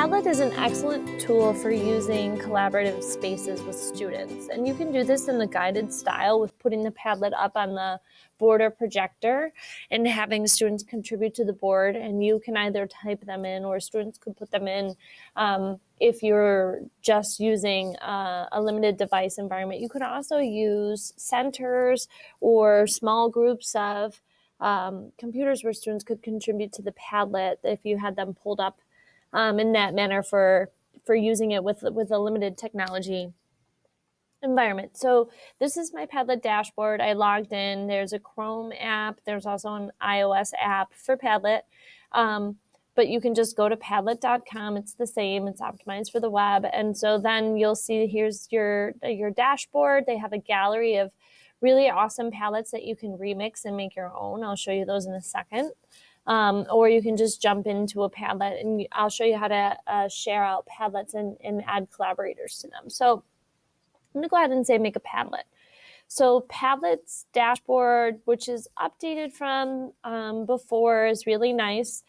Padlet is an excellent tool for using collaborative spaces with students. And you can do this in the guided style with putting the Padlet up on the board or projector and having students contribute to the board. And you can either type them in or students could put them in. If you're just using a limited device environment, you could also use centers or small groups of computers where students could contribute to the Padlet if you had them pulled up in that manner for using it with a limited technology environment. So this is my Padlet dashboard. I logged in. There's a Chrome app. There's also an iOS app for Padlet. But you can just go to padlet.com. It's the same. It's optimized for the web. And so then you'll see here's your dashboard. They have a gallery of really awesome Padlets that you can remix and make your own. I'll show you those in a second. Or you can just jump into a Padlet, and I'll show you how to share out Padlets and add collaborators to them. So I'm going to go ahead and say make a Padlet. So Padlet's dashboard, which is updated from before, is really nice.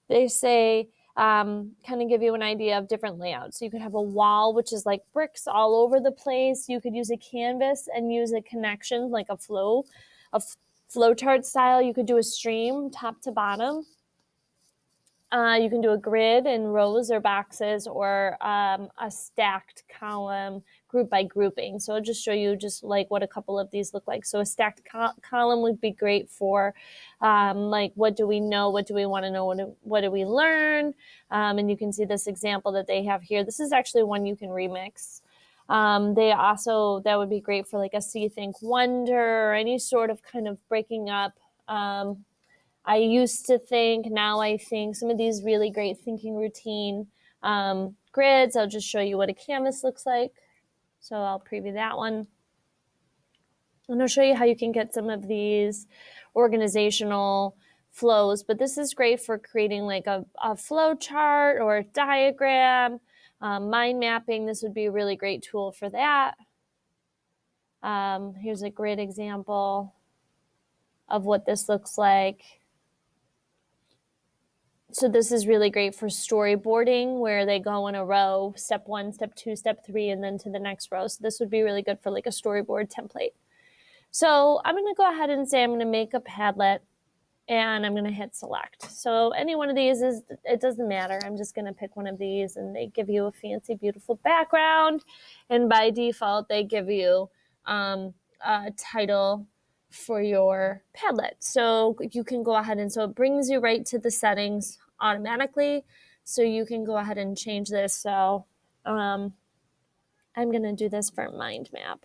They say kind of give you an idea of different layouts. So you could have a wall, which is like bricks all over the place. You could use a canvas and use a connection, like a flowchart style. You could do a stream top to bottom. You can do a grid in rows or boxes, or a stacked column group by grouping. So I'll just show you just like what a couple of these look like. So a stacked column would be great for like what do we know, what do we want to know, what do we learn? And you can see this example that they have here. This is actually one you can remix. They also, that would be great for like a see, think, wonder, or any sort of kind of breaking up. I used to think, now I think, some of these really great thinking routine grids. I'll just show you what a canvas looks like. So I'll preview that one. And I'll show you how you can get some of these organizational flows. But this is great for creating like a flow chart or a diagram, mind mapping. This would be a really great tool for that. Here's a grid example of what this looks like. So this is really great for storyboarding, where they go in a row, step 1, step 2, step 3, and then to the next row. So this would be really good for like a storyboard template. So I'm going to go ahead and say I'm going to make a Padlet, and I'm going to hit select. So any one of these it doesn't matter. I'm just going to pick one of these, and they give you a fancy, beautiful background. And by default, they give you a title for your Padlet. So you can go ahead and so it brings you right to the settings automatically. So you can go ahead and change this. So I'm going to do this for mind map.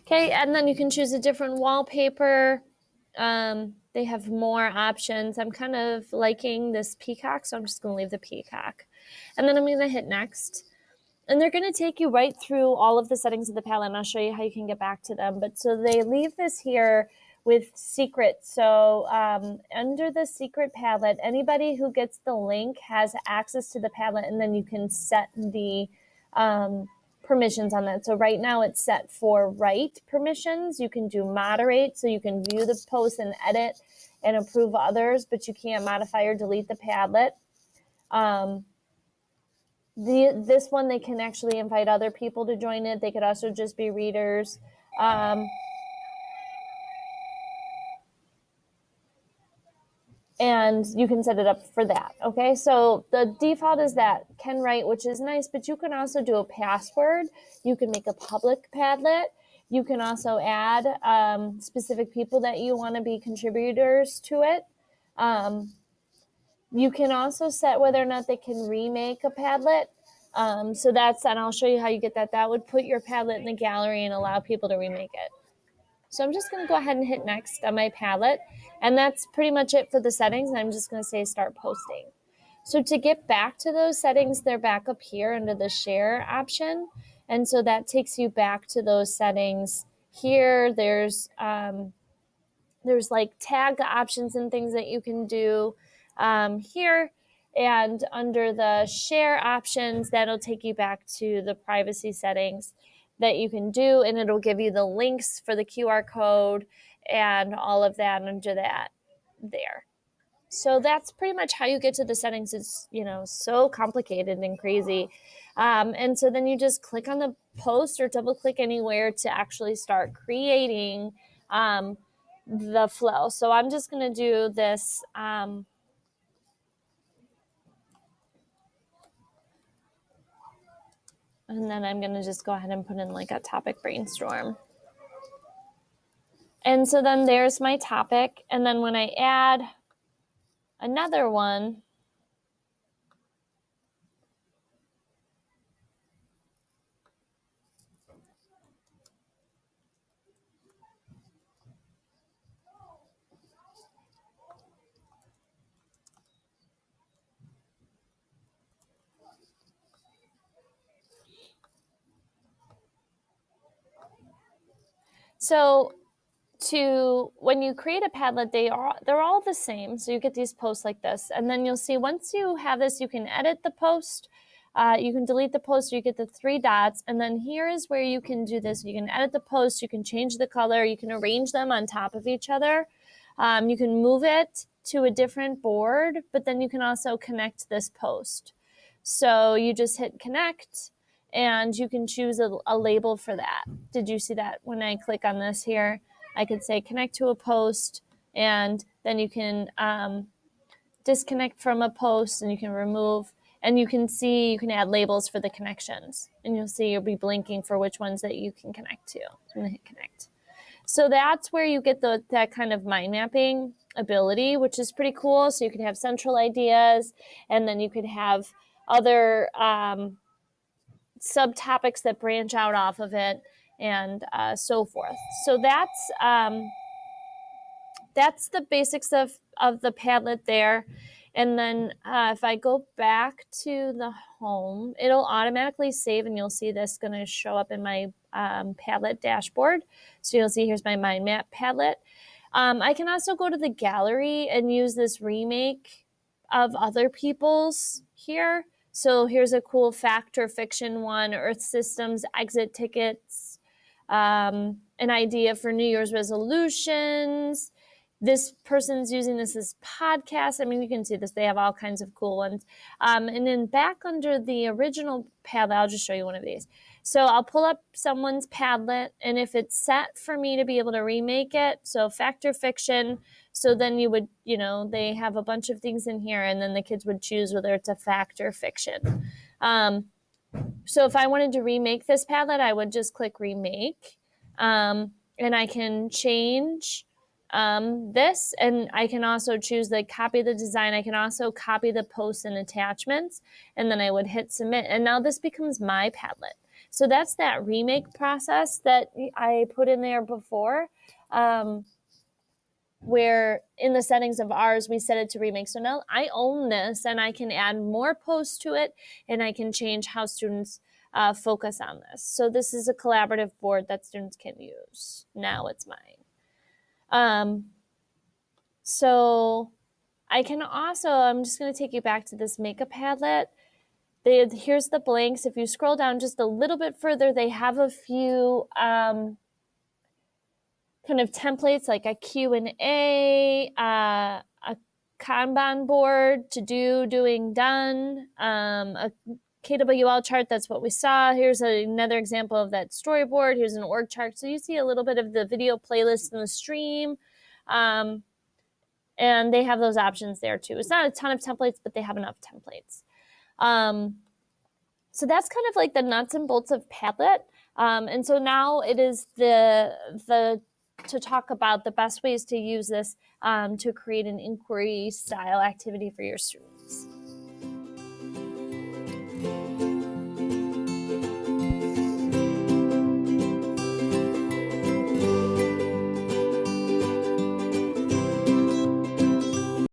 Okay, and then you can choose a different wallpaper. They have more options. I'm kind of liking this peacock, so I'm just going to leave the peacock. And then I'm going to hit next. And they're going to take you right through all of the settings of the Padlet, and I'll show you how you can get back to them. But so they leave this here with secrets. So under the secret Padlet, anybody who gets the link has access to the Padlet, and then you can set the permissions on that. So right now it's set for write permissions. You can do moderate, so you can view the post and edit and approve others, but you can't modify or delete the Padlet. This one, they can actually invite other people to join it. They could also just be readers. And you can set it up for that. Okay, so the default is that can write, which is nice, but you can also do a password. You can make a public Padlet. You can also add specific people that you want to be contributors to it. You can also set whether or not they can remake a Padlet. So that's, and I'll show you how you get that. That would put your Padlet in the gallery and allow people to remake it. So I'm just going to go ahead and hit next on my Padlet. And that's pretty much it for the settings. And I'm just going to say start posting. So to get back to those settings, they're back up here under the share option. And so that takes you back to those settings. Here, there's like tag options and things that you can do. Here, And under the share options, that'll take you back to the privacy settings that you can do, and it'll give you the links for the QR code and all of that under that there. So that's pretty much how you get to the settings. It's, so complicated and crazy. And so then you just click on the post or double click anywhere to actually start creating the flow. So I'm just going to do this. And then I'm going to just go ahead and put in like a topic brainstorm. And so then there's my topic. And then when I add another one, so when you create a Padlet, they're all the same. So you get these posts like this, and then you'll see once you have this, you can edit the post, you can delete the post. You get the 3 dots, and then here is where you can do this. You can edit the post, you can change the color, you can arrange them on top of each other. You can move it to a different board, but then you can also connect this post. So you just hit connect, and you can choose a label for that. Did you see that when I click on this here? I could say connect to a post, and then you can disconnect from a post, and you can remove, and you can see, you can add labels for the connections, and you'll see you'll be blinking for which ones that you can connect to. I'm going to hit connect. So that's where you get that kind of mind mapping ability, which is pretty cool. So you could have central ideas, and then you could have other subtopics that branch out off of it, and so forth. So that's the basics of the Padlet there. And then if I go back to the home, it'll automatically save, and you'll see this going to show up in my Padlet dashboard. So you'll see here's my mind map Padlet. I can also go to the gallery and use this remake of other people's here. So here's a cool fact or fiction one, Earth Systems exit tickets, an idea for New Year's resolutions. This person's using this as podcast. I mean, you can see this. They have all kinds of cool ones. And then back under the original Padlet, I'll just show you one of these. So I'll pull up someone's Padlet, and if it's set for me to be able to remake it, so fact or fiction, so then you would, they have a bunch of things in here, and then the kids would choose whether it's a fact or fiction. So if I wanted to remake this Padlet, I would just click remake, and I can change this, and I can also choose copy the design. I can also copy the posts and attachments, and then I would hit submit, and now this becomes my Padlet. So that's that remake process that I put in there before, where in the settings of ours, we set it to remake. So now I own this, and I can add more posts to it, and I can change how students focus on this. So this is a collaborative board that students can use. Now it's mine. So I can also, I'm just going to take you back to this Make a Padlet. Here's the blanks. If you scroll down just a little bit further, they have a few kind of templates, like a Q&A, a Kanban board, to do, doing, done, a KWL chart. That's what we saw. Here's another example of that storyboard. Here's an org chart. So you see a little bit of the video playlist in the stream. And they have those options there too. It's not a ton of templates, but they have enough templates. So that's kind of like the nuts and bolts of Padlet. And so now it is to talk about the best ways to use this to create an inquiry style activity for your students.